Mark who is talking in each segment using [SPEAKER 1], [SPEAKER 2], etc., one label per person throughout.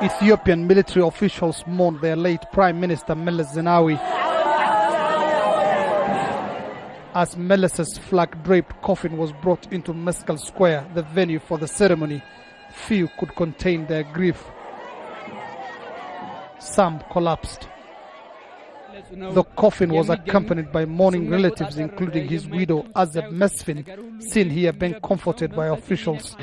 [SPEAKER 1] Ethiopian military officials mourned their late Prime Minister Meles Zenawi. As Meles's flag-draped coffin was brought into Meskel Square, the venue for the ceremony, few could contain their grief. Some collapsed. The coffin was accompanied by mourning relatives, including his widow Azeb Mesfin, seen here being comforted by officials.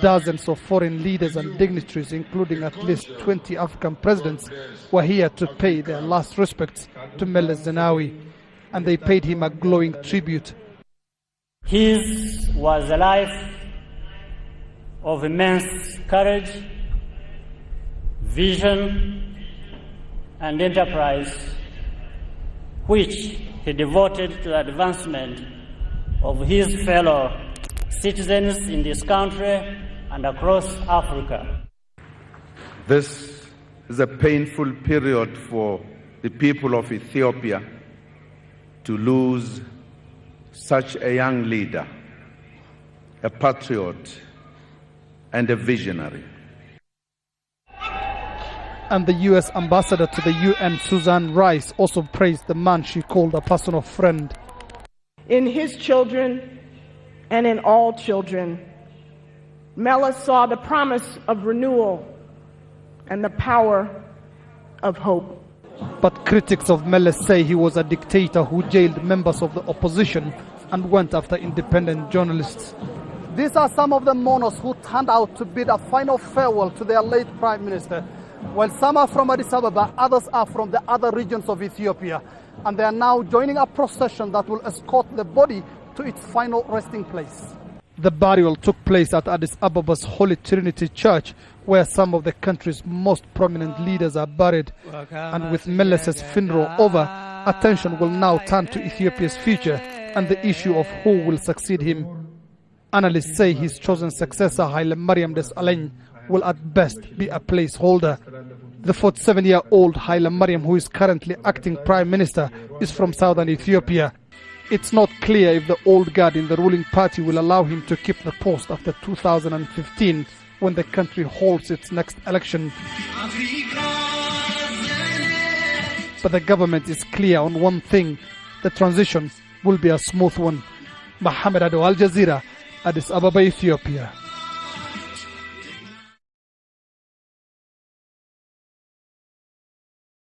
[SPEAKER 1] Dozens of foreign leaders and dignitaries, including at least 20 African presidents, were here to pay their last respects to Meles Zenawi, and they paid him a glowing tribute.
[SPEAKER 2] His was a life of immense courage, vision, and enterprise, which he devoted to the advancement of his fellow citizens in this country and across Africa.
[SPEAKER 3] This is a painful period for the people of Ethiopia to lose such a young leader, a patriot, and a visionary.
[SPEAKER 1] And the U.S. ambassador to the UN, Susan Rice, also praised the man she called a personal friend.
[SPEAKER 4] In his children and in all children, Meles saw the promise of renewal and the power of hope.
[SPEAKER 1] But critics of Meles say he was a dictator who jailed members of the opposition and went after independent journalists. These are some of the mourners who turned out to bid a final farewell to their late Prime Minister. While some are from Addis Ababa, others are from the other regions of Ethiopia. And they are now joining a procession that will escort the body to its final resting place. The burial took place at Addis Ababa's Holy Trinity Church, where some of the country's most prominent leaders are buried. And with Meles's funeral over, attention will now turn to Ethiopia's future and the issue of who will succeed him. Analysts say his chosen successor, Haile Mariam Desalegn, will at best be a placeholder. The 47-year-old Haile Mariam, who is currently acting Prime Minister, is from southern Ethiopia. It's not clear if the old guard in the ruling party will allow him to keep the post after 2015, when the country holds its next election. But the government is clear on one thing: the transition will be a smooth one. Mohamed Ado, Al Jazeera, Addis Ababa, Ethiopia.